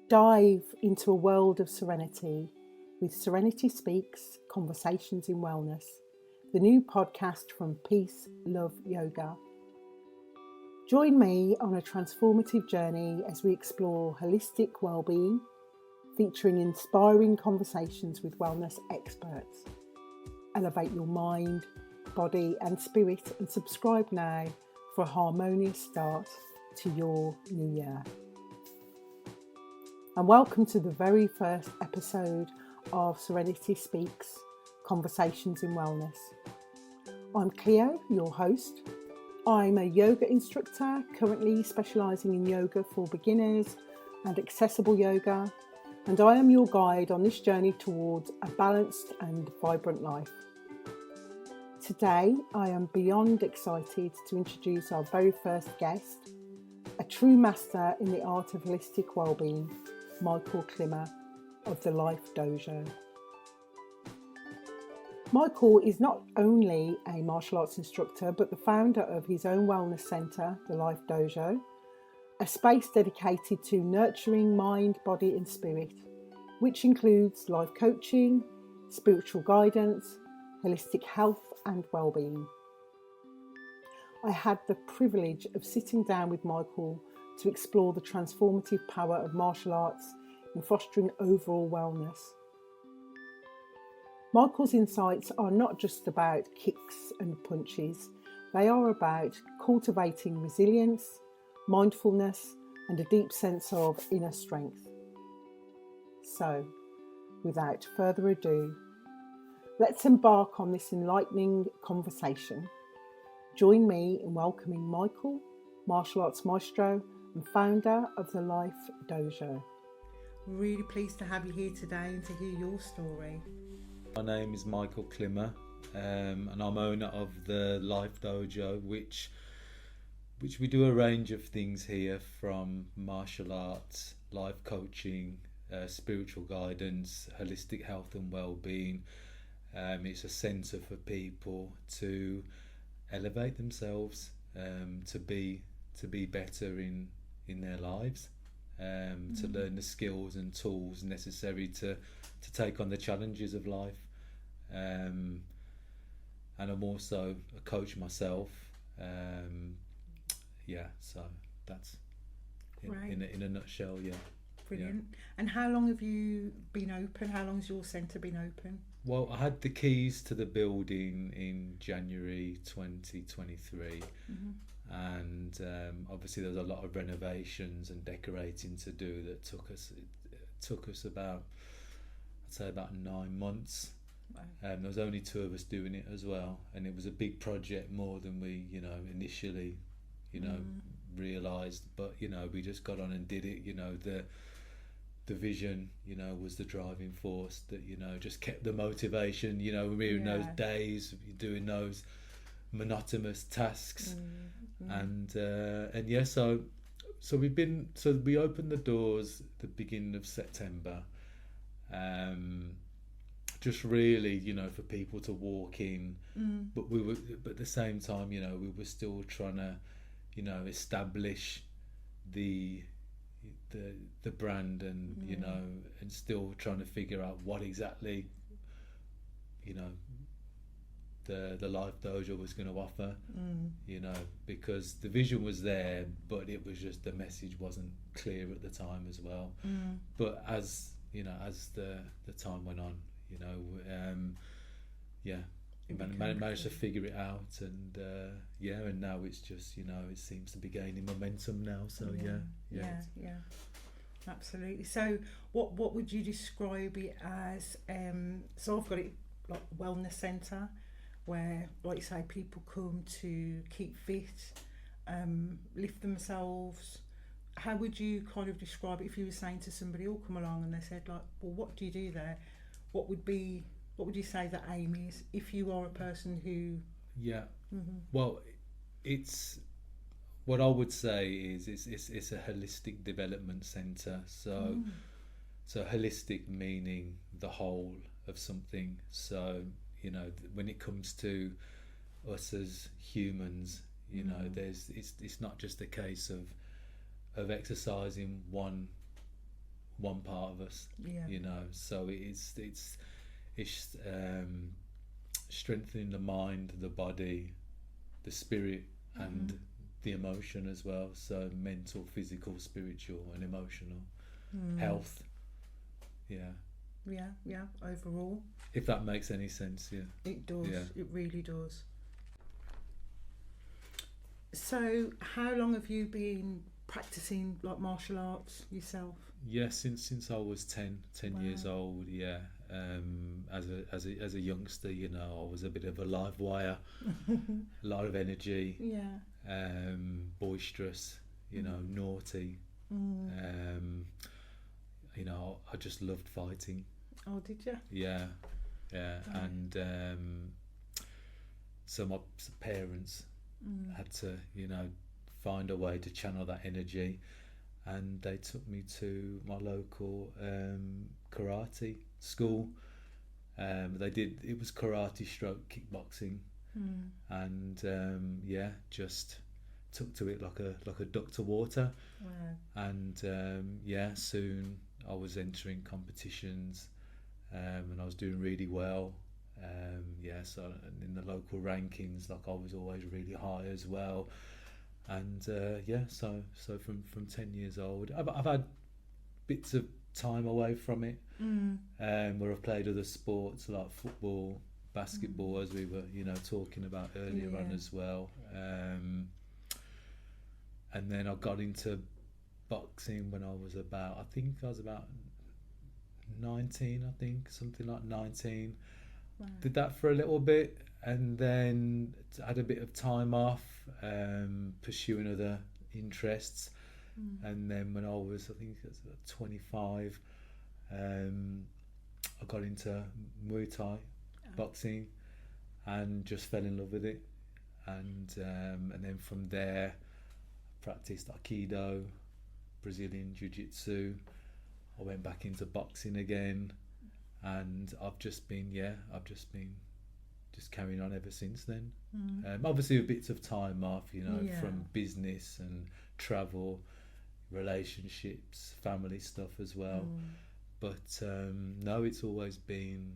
Dive into a world of serenity with Serenity Speaks Conversations in Wellness, the new podcast from Peace, Love, Yoga. Join me on a transformative journey as we explore holistic well-being, featuring inspiring conversations with wellness experts. Elevate your mind, body and spirit, and subscribe now for a harmonious start to your new year. And welcome to the very first episode of Serenity Speaks Conversations in Wellness. I'm Cleo, your host. I'm a yoga instructor, currently specialising in yoga for beginners and accessible yoga, and I am your guide on this journey towards a balanced and vibrant life. Today, I am beyond excited to introduce our very first guest, a true master in the art of holistic wellbeing, Michael Climmer of the Life Dojo. Michael is not only a martial arts instructor, but the founder of his own wellness centre, the Life Dojo, a space dedicated to nurturing mind, body and spirit, which includes life coaching, spiritual guidance, holistic health and well-being. I had the privilege of sitting down with Michael to explore the transformative power of martial arts in fostering overall wellness. Michael's insights are not just about kicks and punches, they are about cultivating resilience, mindfulness, and a deep sense of inner strength. So, without further ado, let's embark on this enlightening conversation. Join me in welcoming Michael, martial arts maestro and founder of the Life Dojo. Really pleased to have you here today and to hear your story. My name is Michael Climmer, and I'm owner of the Life Dojo, which we do a range of things here, from martial arts, life coaching, spiritual guidance, holistic health and well-being. It's a centre for people to elevate themselves, to be better in their lives, to learn the skills and tools necessary to take on the challenges of life. And I'm also a coach myself. So that's in a nutshell. Brilliant. Yeah. And how long have you been open? How long has your centre been open? Well, I had the keys to the building in January 2023, and obviously there was a lot of renovations and decorating to do that took us about 9 months. Wow. There was only 2 of us doing it as well, and it was a big project, more than we initially realised. But we just got on and did it. The vision, was the driving force that, just kept the motivation. We were in those days doing those monotonous tasks, and so we opened the doors the beginning of September, just really, for people to walk in, but at the same time, we were still trying to, establish the brand, and and still trying to figure out what exactly the Life Dojo was going to offer, because the vision was there, but it was just the message wasn't clear at the time as well. But as the time went on, managed to figure it out, and and now it's just it seems to be gaining momentum now. So yeah, absolutely. So what would you describe it as? So I've got it like a wellness centre where, like you say, people come to keep fit, lift themselves. How would you kind of describe it if you were saying to somebody, come along, and they said, like, well, what do you do there? What would you say the aim is if you are a person who... Well, it's what I would say is it's a holistic development centre. So holistic meaning the whole of something. So when it comes to us as humans, it's not just a case of exercising one one part of us. You know, so it's strengthening the mind, the body, the spirit, and the emotion as well. So mental, physical, spiritual, and emotional health. Yeah, overall. If that makes any sense, It does. Yeah. It really does. So, how long have you been practicing like martial arts yourself? Yeah, since I was 10 Wow. years old. Yeah, as a youngster, you know, I was a bit of a live wire, a lot of energy, Yeah. Boisterous, you know, naughty. You know, I just loved fighting. Oh, did you? Yeah, Right. and so my parents had to, you know, find a way to channel that energy, and they took me to my local karate school. It was karate stroke kickboxing, and just took to it like a duck to water. Wow. And soon I was entering competitions, and I was doing really well. So in the local rankings, like I was always really high as well. And so from 10 years old, I've had bits of time away from it, where I've played other sports like football, basketball, as we were, you know, talking about earlier on as well. And then I got into boxing when I was about 19, something like 19. Wow. Did that for a little bit, and then had a bit of time off, pursuing other interests. And then when I was, 25, I got into Muay Thai boxing and just fell in love with it. And then from there, practiced Aikido, Brazilian Jiu-Jitsu. I went back into boxing again, and I've just been carrying on ever since then. Obviously with bits of time off, you know, from business and travel, relationships, family stuff as well. But no, it's always been,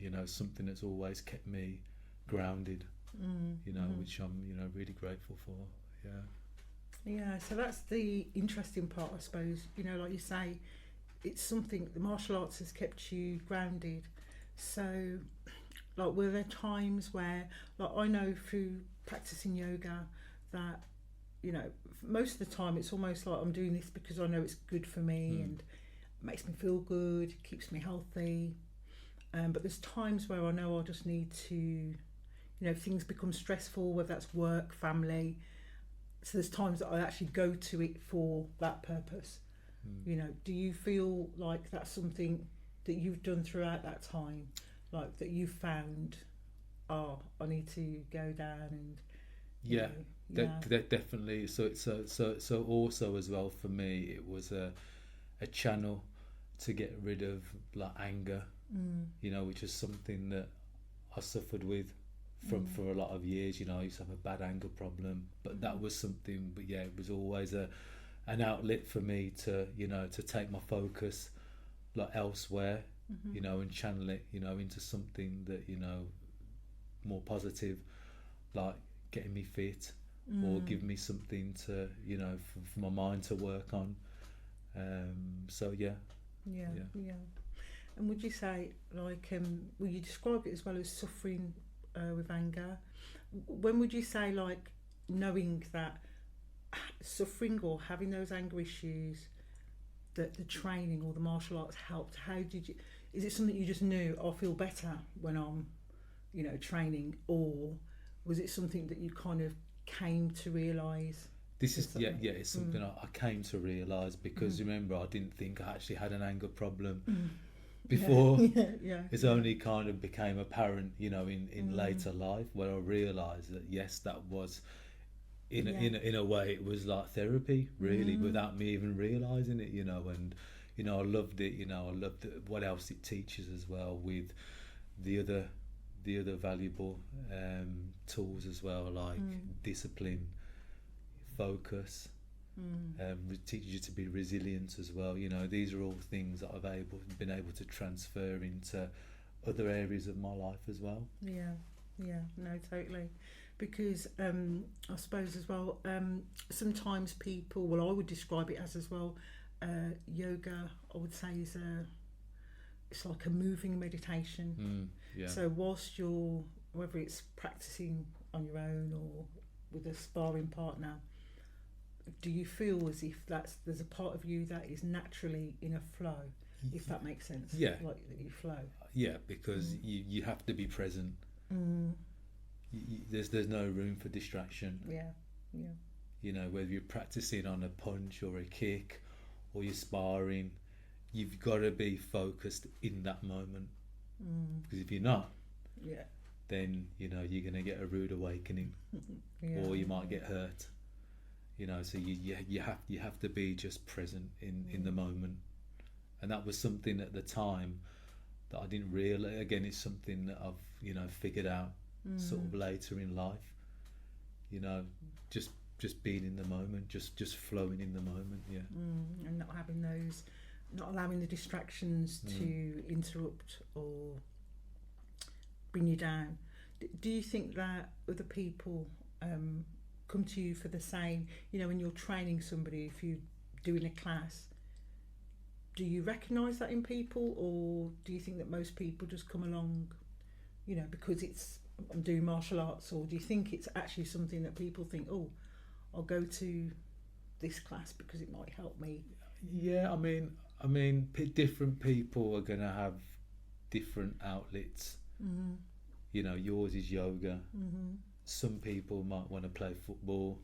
you know, something that's always kept me grounded, you know, which I'm, you know, really grateful for. Yeah, so that's the interesting part, I suppose. You know, like you say, it's something, the martial arts has kept you grounded. So, like, were there times where, like, I know through practicing yoga that, you know, most of the time it's almost like I'm doing this because I know it's good for me and makes me feel good, keeps me healthy. But there's times where I know I just need to, you know, things become stressful, whether that's work, family. So there's times that I actually go to it for that purpose. You know, do you feel like that's something that you've done throughout that time, like that you found, I need to go down and definitely. So also as well for me, it was a channel to get rid of like anger, you know, which is something that I suffered with for a lot of years. You know, I used to have a bad anger problem, but that was something. But yeah, it was always an outlet for me to, you know, to take my focus like elsewhere, you know, and channel it, you know, into something that, you know, more positive, like getting me fit or give me something to, you know, for my mind to work on. So yeah. And would you say, like, will you describe it as well as suffering with anger? When would you say, like, knowing that suffering or having those anger issues, that the training or the martial arts helped? How did you? Is it something you just knew? I feel better when I'm, you know, training, or was it something that you kind of came to realise? It's something I came to realise, because remember, I didn't think I actually had an anger problem before. It's only kind of became apparent, you know, in later life, where I realised that yes, that was in a way it was like therapy, really, without me even realising it, you know. And you know, I loved it. You know, I loved what else it teaches as well, with the other valuable tools as well, like discipline, focus, teaches you to be resilient as well. You know, these are all things that I've been able to transfer into other areas of my life as well. Yeah, no, totally. Because I suppose as well, sometimes people, well, I would describe it as well, yoga, I would say, it's like a moving meditation. Yeah. So whilst you're, whether it's practicing on your own or with a sparring partner, do you feel as if there's a part of you that is naturally in a flow, if that makes sense? Yeah. Like that you flow. Yeah, because you have to be present. There's no room for distraction. Yeah. You know, whether you're practicing on a punch or a kick or you're sparring, you've got to be focused in that moment. Because if you're not, then you know you're going to get a rude awakening, or you might get hurt. You know, so you have to be just present in the moment. And that was something at the time that I didn't realize. Again, it's something that I've figured out sort of later in life. You know, just being in the moment, just flowing in the moment. And not allowing the distractions to interrupt or bring you down. Do you think that other people come to you for the same? You know, when you're training somebody, if you're doing a class, do you recognise that in people, or do you think that most people just come along, you know, because I'm doing martial arts, or do you think it's actually something that people think, oh, I'll go to this class because it might help me? Yeah, I mean, different people are going to have different outlets. You know, yours is yoga. Some people might want to play football.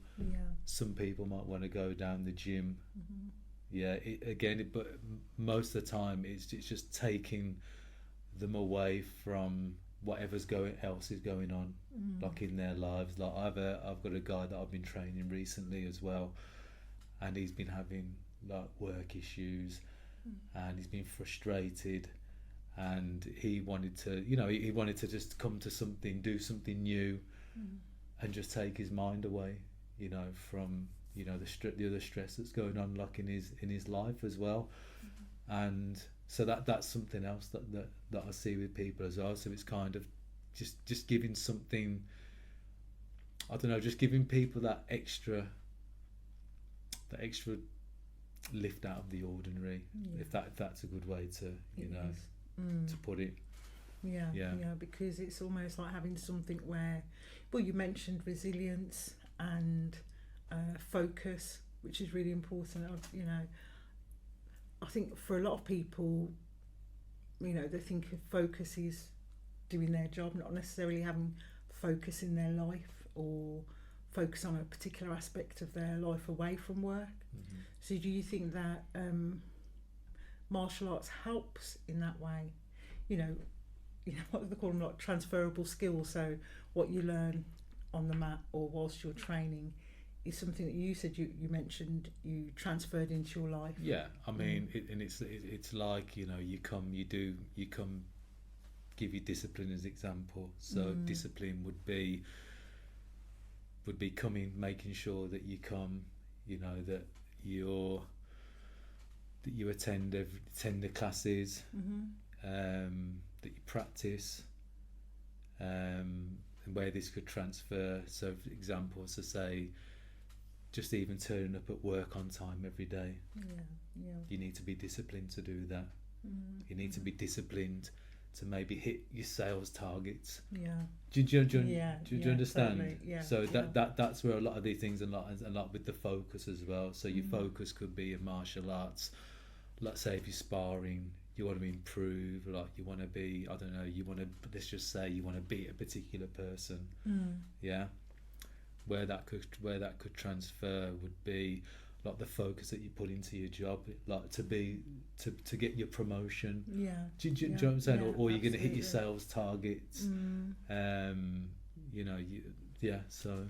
Some people might want to go down the gym. But most of the time it's just taking them away from whatever else is going on, like in their lives. Like I've got a guy that I've been training recently as well, and he's been having like work issues, and he's been frustrated, and he wanted to just come to something, do something new, and just take his mind away, you know, from the other stress that's going on, like in his life as well. And so that's something else that I see with people as well. So it's kind of just giving something, I don't know, just giving people that extra lift out of the ordinary, if that's a good way to to put it. Yeah, because it's almost like having something where, well, you mentioned resilience and focus, which is really important. I think for a lot of people, you know, they think of focus is doing their job, not necessarily having focus in their life or focus on a particular aspect of their life away from work. So do you think that martial arts helps in that way? You know what do they call them, like transferable skills. So what you learn on the mat or whilst you're training is something that you said you mentioned you transferred into your life. Yeah, I mean, it's like, you know, you come give you discipline as example. So discipline would be coming, making sure that you come, you know, that you attend the classes, that you practice, and where this could transfer. So for example, to say, just even turning up at work on time every day. You need to be disciplined to do that. You need to be disciplined to maybe hit your sales targets. Do you understand? Totally. So that's where a lot of these things, and a lot with the focus as well. So your focus could be in martial arts. Let's say if you're sparring, you want to improve, like you want to be, I don't know, let's just say you want to beat a particular person. Where that could transfer would be like the focus that you put into your job, like to get your promotion. Do you know what I'm saying? Or you're going to hit your sales targets. So.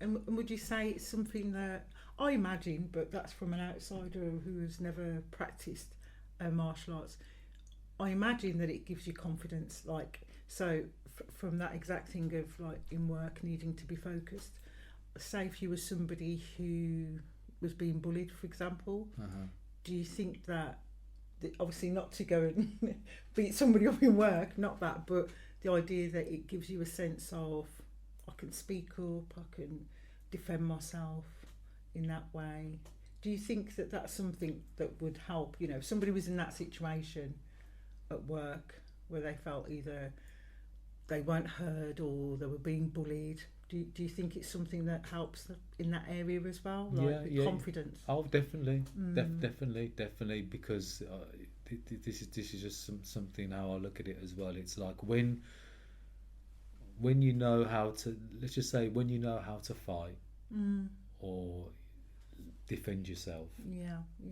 And would you say it's something that I imagine, but that's from an outsider who has never practiced martial arts, I imagine that it gives you confidence, like, so from that exact thing of like in work needing to be focused, say if you were somebody who was being bullied, for example, do you think that obviously not to go and beat somebody up in work, not that, but the idea that it gives you a sense of, I can speak up, I can defend myself in that way. Do you think that that's something that would help? You know, if somebody was in that situation at work where they felt either they weren't heard or they were being bullied, do you think it's something that helps in that area as well, like with confidence? Oh, definitely, definitely, because this is just something how I look at it as well. It's like when you know how to, let's just say, when you know how to fight or defend yourself,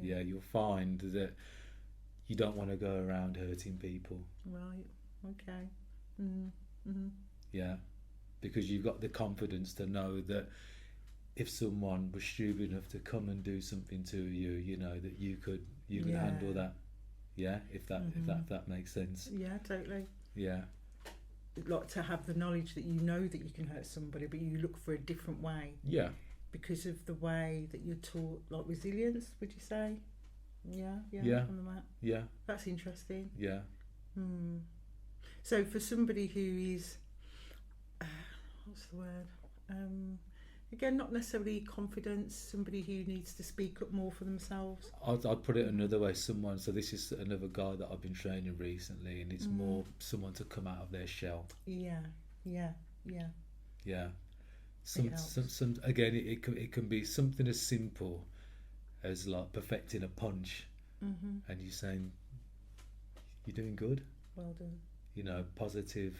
you'll find that you don't want to go around hurting people. Right. Okay. Yeah, because you've got the confidence to know that if someone was stupid enough to come and do something to you, you know that you could handle that. Yeah, if that makes sense. Yeah, totally. Yeah. Like to have the knowledge that you know that you can hurt somebody, but you look for a different way. Yeah. Because of the way that you're taught, like resilience, would you say? Yeah. On the mat. Yeah. That's interesting. Yeah. So for somebody who is, what's the word? Again, not necessarily confidence, somebody who needs to speak up more for themselves. I'd put it another way. Someone, so this is another guy that I've been training recently, and it's more someone to come out of their shell. Yeah. Some again, it can be something as simple as like perfecting a punch, and you're saying you're doing good. Well done. You know, positive.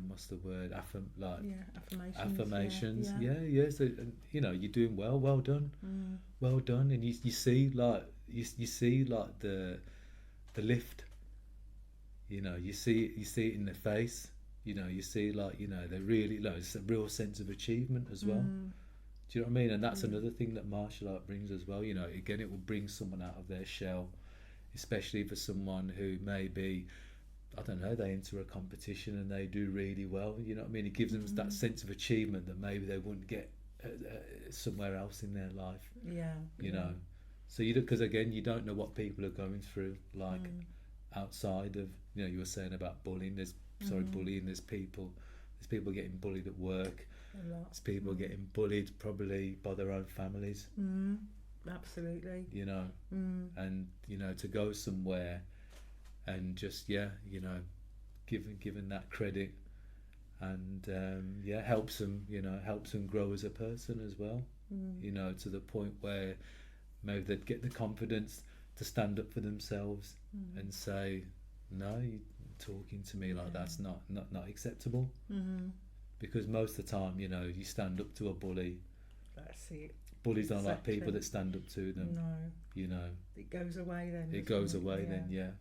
What's the word? Affirmations. Yeah. So, you know, you're doing well. Well done. Well done. And you see like you see like the lift. You know, you see it in their face. You know, you see like, you know, they really like, it's a real sense of achievement as well. Do you know what I mean? And that's another thing that martial art brings as well. You know, again, it will bring someone out of their shell, especially for someone who maybe, I don't know, they enter a competition and they do really well. You know what I mean? It gives them that sense of achievement that maybe they wouldn't get somewhere else in their life. Yeah. You know, so because again, you don't know what people are going through, like outside of, you know, you were saying about bullying. Bullying. There's people getting bullied at work. There's people getting bullied probably by their own families. Absolutely. You know, and you know, to go somewhere and just given that credit and helps them grow as a person as well. You know, to the point where maybe they'd get the confidence to stand up for themselves and say, no, you talking to me like that's not acceptable. Because most of the time, you know, you stand up to a bully, that's it. Bullies don't like people that stand up to them. No. You know, it goes away then. It goes away then. Yeah.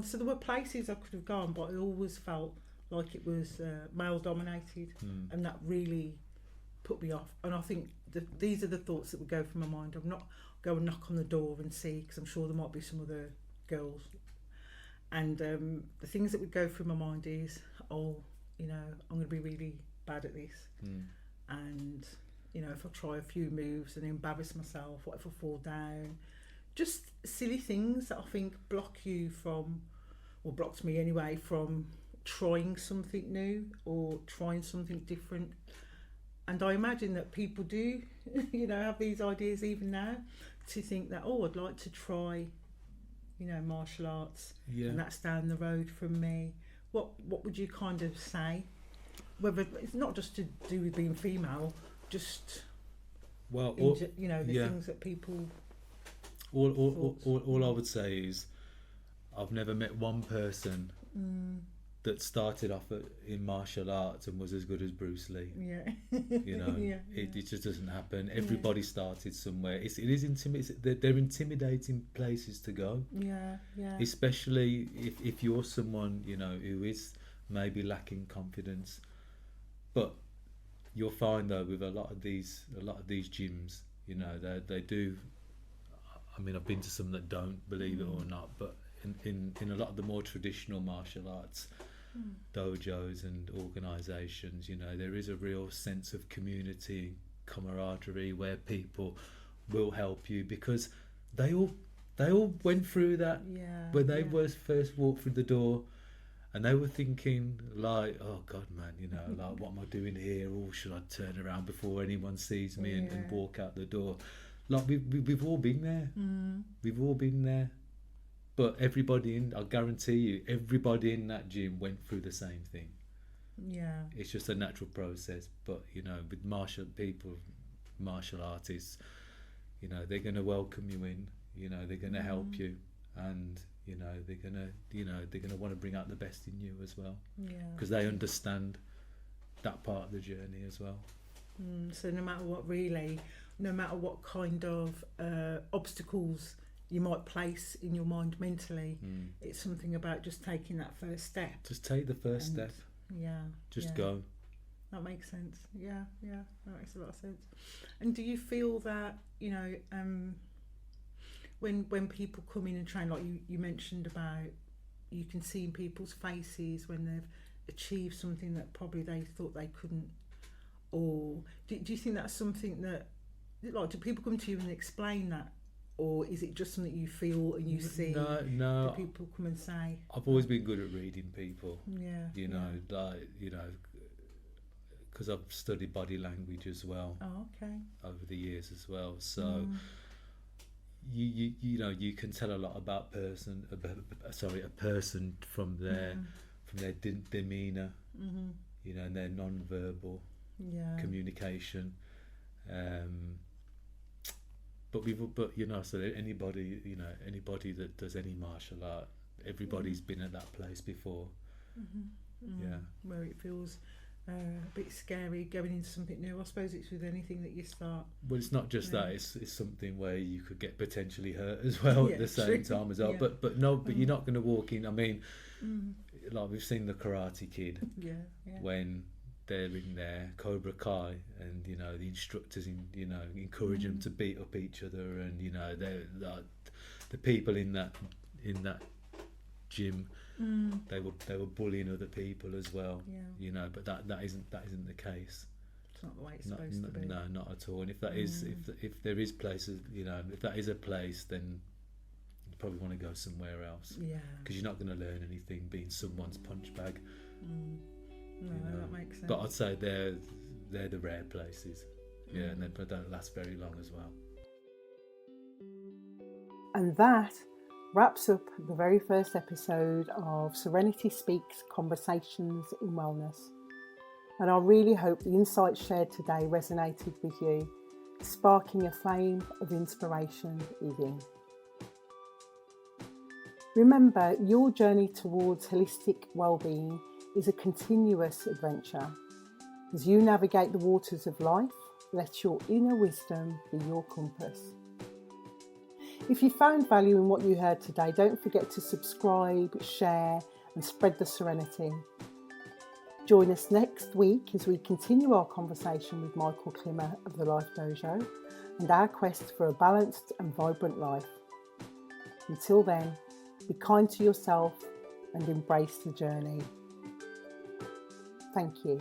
So there were places I could have gone, but I always felt like it was male dominated, and that really put me off. And I think these are the thoughts that would go through my mind. I'm not go and knock on the door and see, because I'm sure there might be some other girls. And the things that would go through my mind is, I'm going to be really bad at this. And, you know, if I try a few moves and embarrass myself, what if I fall down? Just silly things that I think blocked me anyway, from trying something new or trying something different. And I imagine that people do, you know, have these ideas even now, to think that, I'd like to try, you know, martial arts, and that's down the road from me. What would you kind of say? Whether it's not just to do with being female, just things that people. All I would say is, I've never met one person that started off in martial arts and was as good as Bruce Lee. Yeah. You know, it just doesn't happen. Everybody started somewhere. It is intimidating. They're intimidating places to go. Yeah. Especially if you're someone, you know, who is maybe lacking confidence. But you'll find though, with a lot of these gyms, you know, they do. I mean, I've been to some that don't, believe it or not, but in a lot of the more traditional martial arts, dojos and organisations, there is a real sense of community and camaraderie where people will help you, because they all went through that when they first walked through the door, and they were thinking like, oh God, man, like, what am I doing here? Or should I turn around before anyone sees me and walk out the door? Like we've all been there. We've all been there. But I guarantee you, everybody in that gym went through the same thing. Yeah. It's just a natural process. But, with martial artists, they're going to welcome you in, they're going to help you, and, they're going to want to bring out the best in you as well. Yeah. Because they understand that part of the journey as well. So no matter what kind of obstacles you might place in your mind mentally, it's something about just taking that first step. Just take the first step. Yeah. Just go. That makes sense. Yeah, that makes a lot of sense. And do you feel that, when people come in and train, like you mentioned about, you can see in people's faces when they've achieved something that probably they thought they couldn't, or do you think that's something that, like, do people come to you and explain that, or is it just something you feel and you see? No. Do people come and say? I've always been good at reading people. Because I've studied body language as well. Oh, okay. Over the years as well, so you can tell a lot about a person from their demeanour, and their non-verbal communication. So anybody that does any martial art, everybody's been at that place before. Where it feels a bit scary going into something new. I suppose it's with anything that you start. Well, it's not just that, it's something where you could get potentially hurt as well at the same time as well. But you're not going to walk in. I mean, like we've seen the Karate Kid, when they're in their Cobra Kai, and the instructors encourage them to beat up each other, and they're the people in that gym, they were bullying other people as well. But that isn't the case. It's not the way it's supposed to be. No, not at all. And if that is, if there is places, if that is a place, then you probably want to go somewhere else. Because you're not going to learn anything being someone's punch bag. No, that makes sense. But I'd say they're the rare places. And they don't last very long as well. And that wraps up the very first episode of Serenity Speaks Conversations in Wellness. And I really hope the insights shared today resonated with you, sparking a flame of inspiration within. Remember, your journey towards holistic well-being is a continuous adventure. As you navigate the waters of life, let your inner wisdom be your compass. If you found value in what you heard today, don't forget to subscribe, share, and spread the serenity. Join us next week as we continue our conversation with Michael Climmer of the Life Dojo and our quest for a balanced and vibrant life. Until then, be kind to yourself and embrace the journey. Thank you.